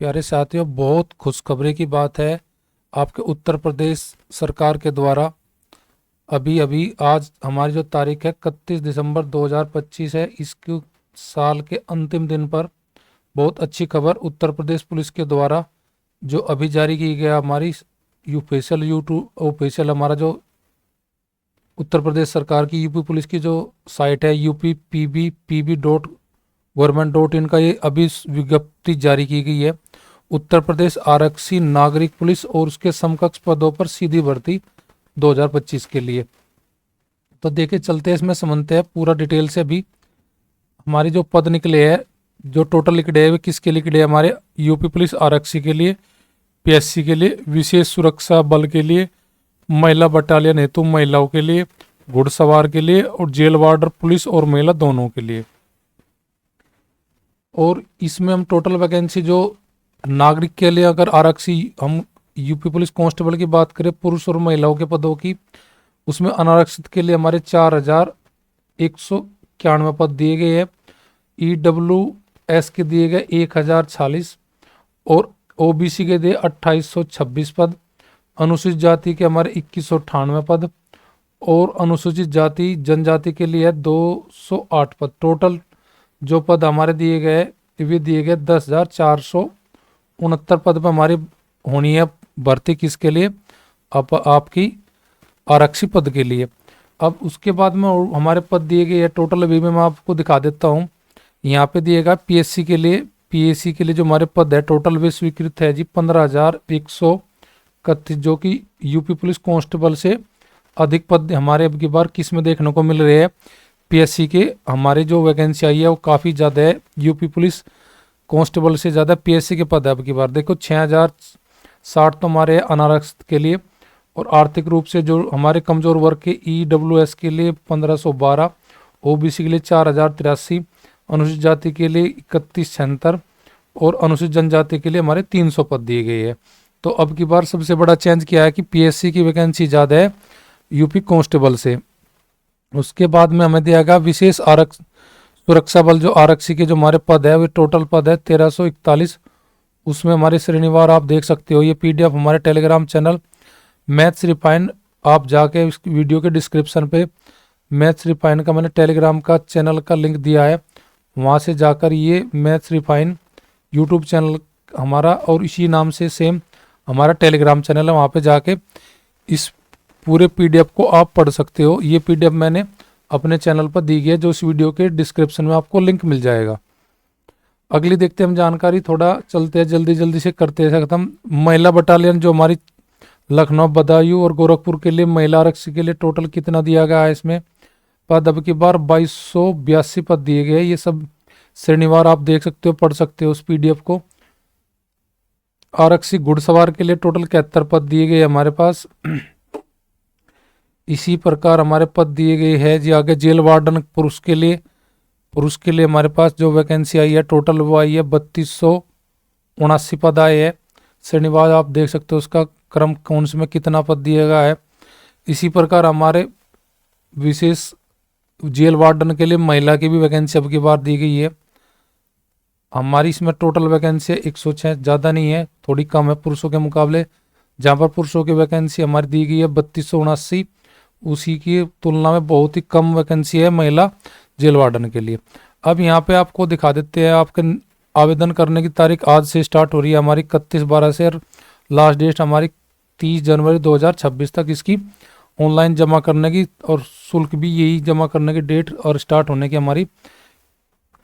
प्यारे साथियों, बहुत खुशखबरी की बात है। आपके उत्तर प्रदेश सरकार के द्वारा अभी अभी आज हमारी जो तारीख है 31 दिसंबर 2025 है, इसके साल के अंतिम दिन पर बहुत अच्छी खबर उत्तर प्रदेश पुलिस के द्वारा जो अभी जारी की गया हमारी ऑफिशियल यूट्यूब ऑफिशियल हमारा जो उत्तर प्रदेश सरकार की यूपी पुलिस की जो साइट है UP PBPB.gov.in का ये अभी विज्ञप्ति जारी की गई है। उत्तर प्रदेश आरक्षी नागरिक पुलिस और उसके समकक्ष पदों पर सीधी भर्ती 2025 के लिए। तो देखे चलते हैं, इसमें समझते हैं पूरा डिटेल से। अभी हमारी जो पद निकले हैं, जो टोटल लिखड़े हैं, वे किसके लिखड़े हैं? हमारे यूपी पुलिस आरक्षी के लिए, पीएससी के लिए, विशेष सुरक्षा बल के लिए, महिला बटालियन हेतु महिलाओं के लिए, घुड़सवार के लिए और जेल वार्डर पुलिस और महिला दोनों के लिए। और इसमें हम टोटल वैकेंसी जो नागरिक के लिए अगर आरक्षी हम यूपी पुलिस कांस्टेबल की बात करें पुरुष और महिलाओं के पदों की, उसमें अनारक्षित के लिए हमारे 4191 पद दिए गए हैं। EWS के दिए गए 1046 और ओबीसी के दिए 2826 पद। अनुसूचित जाति के हमारे 2198 पद और अनुसूचित जाति जनजाति के लिए 208 पद। टोटल जो पद हमारे दिए गए वे दिए गए 10,469 पद पर हमारी होनी है भर्ती। किसके लिए? आपकी आरक्षी पद के लिए। अब उसके बाद में हमारे पद दिए गए टोटल अभी मैं आपको दिखा देता हूँ। यहाँ पे दिएगा पीएससी के लिए, पीएससी के लिए जो हमारे पद है टोटल वे स्वीकृत है जी 15,131, जो कि यूपी पुलिस कांस्टेबल से अधिक पद हमारे अब की बार किस में देखने को मिल रहे हैं? पीएससी के हमारे जो वैकेंसी आई है वो काफ़ी ज़्यादा है। यूपी पुलिस कांस्टेबल से ज़्यादा पीएससी के पद है अब की बार। देखो 6,060 तो हमारे अनारक्षित के लिए, और आर्थिक रूप से जो हमारे कमजोर वर्ग के EWS के लिए 1512, ओबीसी के लिए 4,083, अनुसूचित जाति के लिए 3176 और अनुसूचित जनजाति के लिए हमारे 300 पद दिए गए हैं। तो अब की बार सबसे बड़ा चेंज किया है कि पीएससी की वैकेंसी ज़्यादा है यूपी कांस्टेबल से। उसके बाद में हमें दिया गया विशेष सुरक्षा बल जो आरक्षी के जो हमारे पद है वे टोटल पद है 1341। उसमें हमारे श्रेणीवार आप देख सकते हो। ये PDF हमारे टेलीग्राम चैनल मैथ्स रिफाइन, आप जाके इस वीडियो के डिस्क्रिप्शन पे मैथ्स रिफाइन का मैंने टेलीग्राम का चैनल का लिंक दिया है, वहाँ से जाकर ये मैथ्स रिफाइन यूट्यूब चैनल हमारा और इसी नाम से सेम हमारा टेलीग्राम चैनल है, वहाँ पे जाके इस पूरे PDF को आप पढ़ सकते हो। ये PDF मैंने अपने चैनल पर दी गई है, जो इस वीडियो के डिस्क्रिप्शन में आपको लिंक मिल जाएगा। अगली देखते हैं हम जानकारी, थोड़ा चलते हैं जल्दी जल्दी से करते हैं खत्म। महिला बटालियन जो हमारी लखनऊ, बदायूं और गोरखपुर के लिए महिला आरक्षी के लिए टोटल कितना दिया गया है? इसमें पद अब की बार 2282 पद दिए गए। ये सब श्रेणीवार आप देख सकते हो, पढ़ सकते हो उस PDF को। आरक्षी घुड़सवार के लिए टोटल 71 पद दिए गए हमारे पास। इसी प्रकार हमारे पद दिए गए हैं जी आगे। जेल वार्डन पुरुष के लिए हमारे पास जो वैकेंसी आई है टोटल वो आई है 3279 पद आए हैं। श्रेणीवार आप देख सकते हो उसका क्रम कौन से में कितना पद दिया गया है। इसी प्रकार हमारे विशेष जेल वार्डन के लिए महिला की भी वैकेंसी अब की बार दी गई है। हमारी इसमें टोटल वैकेंसी 106, ज़्यादा नहीं है, थोड़ी कम है पुरुषों के मुकाबले। जहाँ पर पुरुषों की वैकेंसी हमारी दी गई है 3279, उसी की तुलना में बहुत ही कम वैकेंसी है महिला जेल वार्डन के लिए। अब यहाँ पे आपको दिखा देते हैं, आपके आवेदन करने की तारीख आज से स्टार्ट हो रही है हमारी 31/12 से, और लास्ट डेट हमारी 30 जनवरी 2026 तक इसकी ऑनलाइन जमा करने की, और शुल्क भी यही जमा करने की डेट और स्टार्ट होने की हमारी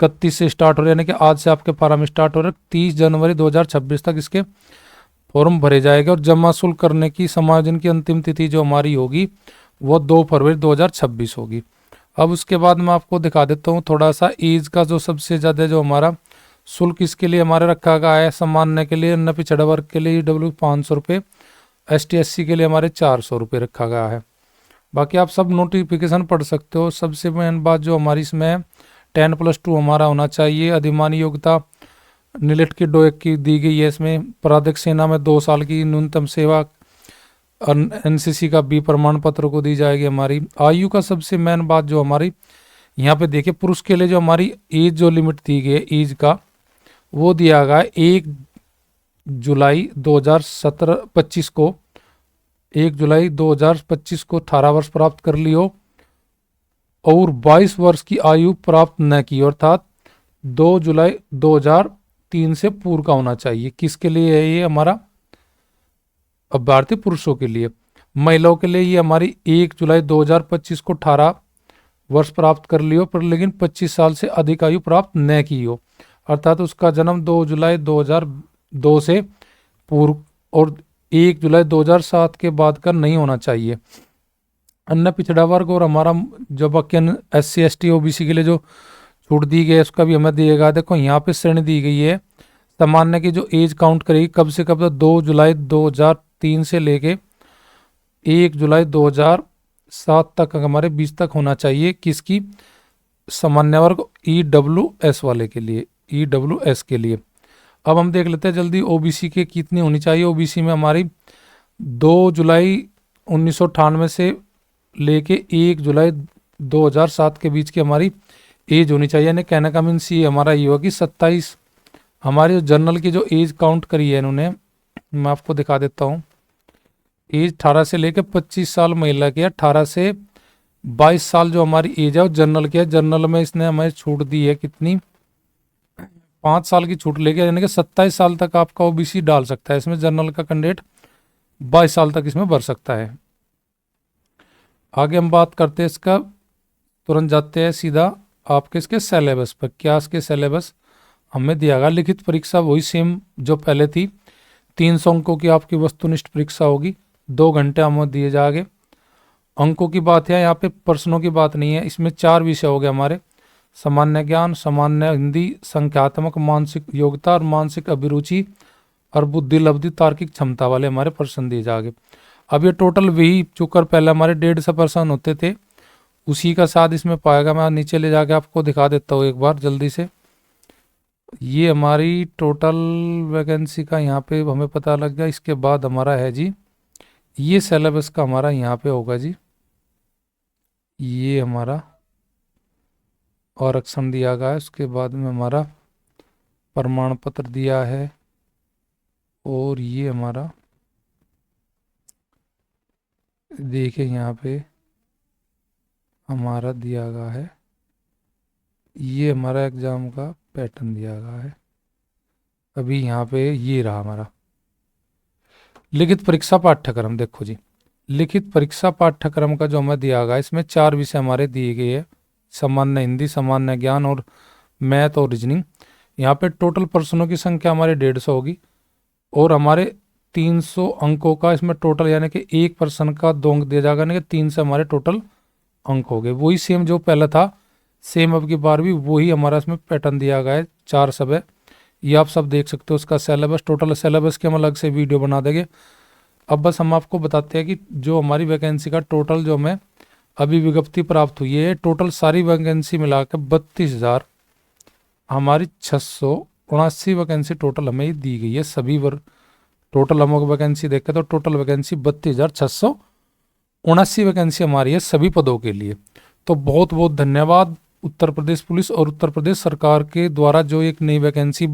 31 से स्टार्ट हो रही है, यानी कि आज से आपके फॉर्म स्टार्ट हो रहे हैं। 30 जनवरी 2026 तक इसके फॉर्म भरे जाएगा, और जमा शुल्क करने की समायोजन की अंतिम तिथि जो हमारी होगी वो 2 फरवरी 2026 होगी। अब उसके बाद मैं आपको दिखा देता हूँ थोड़ा सा एज का जो सबसे ज़्यादा जो हमारा शुल्क इसके लिए हमारे रखा गया है। सामान्य के लिए, अन्य पिछड़ा वर्ग के लिए EW 500 रुपये, ST SC के लिए हमारे 400 रुपये रखा गया है। बाकी आप सब नोटिफिकेशन पढ़ सकते हो। सबसे मेन बात जो हमारी इसमें है 10+2 हमारा होना चाहिए। अधिमानी योग्यता नीलेट की डोएक की दी गई है। इसमें पराधिक सेना में 2 साल की न्यूनतम सेवा, NCC का B प्रमाण पत्र को दी जाएगी हमारी। आयु का सबसे मेन बात जो हमारी यहाँ पे देखिए, पुरुष के लिए जो हमारी एज जो लिमिट दी गई है एज का, वो दिया गया है 1 जुलाई 2025 को 1 जुलाई 2025 को 18 वर्ष प्राप्त कर ली हो और 22 वर्ष की आयु प्राप्त न की, अर्थात 2 जुलाई 2003 से पूर्व का होना चाहिए। किसके लिए है ये हमारा? अभ्यर्थी पुरुषों के लिए। महिलाओं के लिए ये हमारी 1 जुलाई 2025 को 18 वर्ष प्राप्त कर ली हो पर लेकिन 25 साल से अधिक आयु प्राप्त न की हो, अर्थात उसका जन्म 2 जुलाई 2002 से पूर्व और 1 जुलाई 2007 के बाद का नहीं होना चाहिए। अन्य पिछड़ा वर्ग और हमारा जो बाकी SC ST OBC के लिए जो छूट दी गई है उसका भी हमें दिएगा। देखो यहाँ पे श्रेणी दी गई है सामान्य की जो एज काउंट करेगी कब से कब, तो 2 जुलाई 2003 से लेके 1 जुलाई 2007 तक हमारे 20 तक होना चाहिए। किसकी? सामान्य वर्ग EWS वाले के लिए, EWS के लिए। अब हम देख लेते हैं जल्दी OBC के कितनी होनी चाहिए। OBC में हमारी 2 जुलाई 1998 से लेके 1 जुलाई 2007 के बीच की हमारी एज होनी चाहिए। यानी कहने का मीन्स ये हमारा ये होगा कि 27 हमारे जनरल की जो एज काउंट करी है इन्होंने, मैं आपको दिखा देता हूँ। एज 18 से लेकर 25 साल महिला की है, 18 से 22 साल जो हमारी एज है वो जनरल की है। जनरल में इसने हमें छूट दी है कितनी? 5 साल की छूट लेके, यानी कि 27 साल तक आपका OBC डाल सकता है इसमें। जनरल का कैंडिडेट 22 साल तक इसमें भर सकता है। आगे हम बात करते हैं इसका, तुरंत जाते हैं सीधा आपके इसके सिलेबस पर। क्या इसके सिलेबस हमें दिया गया? लिखित परीक्षा वही सेम जो पहले थी, 300 अंकों की आपकी वस्तुनिष्ठ परीक्षा होगी, 2 घंटे हमें दिए जाएंगे। अंकों की बात है यहाँ पे, प्रश्नों की बात नहीं है। इसमें 4 विषय हो गए हमारे, सामान्य ज्ञान, सामान्य हिंदी, संख्यात्मक, मानसिक योग्यता और मानसिक अभिरुचि और बुद्धि लब्धि तार्किक क्षमता वाले हमारे प्रश्न दिए जाएंगे। अब ये टोटल वही चुकर पहले हमारे 150 प्रश्न होते थे, उसी का साथ इसमें पाएगा। मैं नीचे ले जाके आपको दिखा देता हूँ एक बार जल्दी से। ये हमारी टोटल वैकेंसी का यहाँ पे हमें पता लग गया। इसके बाद हमारा है जी ये सिलेबस का हमारा यहाँ पे होगा जी, ये हमारा आरक्षण दिया गया है। उसके बाद में हमारा प्रमाण पत्र दिया है और ये हमारा देखिए यहाँ पे हमारा दिया गया है, ये हमारा एग्जाम का पैटर्न दिया गया है। अभी यहाँ पे ये रहा हमारा लिखित परीक्षा पाठ्यक्रम। देखो जी, लिखित परीक्षा पाठ्यक्रम का जो हमें दिया गया, इसमें 4 विषय हमारे दिए गए हैं, सामान्य हिंदी, सामान्य ज्ञान और मैथ और रीजनिंग। यहाँ पे टोटल प्रश्नों की संख्या हमारे 150 होगी और हमारे 300 अंकों का इसमें टोटल, यानी कि एक प्रश्न का 2 अंक दिया जाएगा, यानी कि 3 से हमारे टोटल अंक हो गए। वही सेम जो पहला था, सेम अब की बार भी वही हमारा इसमें पैटर्न दिया गया है। 4 सब है, ये आप सब देख सकते हो। उसका सिलेबस, टोटल सिलेबस के हम अलग से वीडियो बना देंगे। अब बस हम आपको बताते हैं कि जो हमारी वैकेंसी का टोटल जो हमें अभी विज्ञप्ति प्राप्त हुई है, टोटल सारी वैकेंसी मिलाकर 32,000 हमारी 679 वैकेंसी टोटल हमें दी गई है। सभी वर्ग टोटल हम वैकेंसी देखें तो टोटल वैकेंसी 32,679 वैकेंसी हमारी है सभी पदों के लिए। तो बहुत बहुत धन्यवाद उत्तर प्रदेश पुलिस और उत्तर प्रदेश सरकार के द्वारा जो एक नई वैकेंसी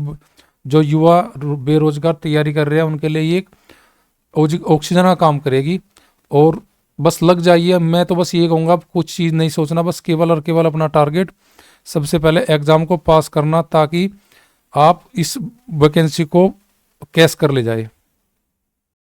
जो युवा बेरोजगार तैयारी कर रहे हैं उनके लिए ये एक ऑक्सीजन का काम करेगी। और बस लग जाइए। मैं तो बस ये कहूँगा, कुछ चीज़ नहीं सोचना, बस केवल और केवल अपना टारगेट सबसे पहले एग्जाम को पास करना, ताकि आप इस वैकेंसी को कैश कर ले जाए।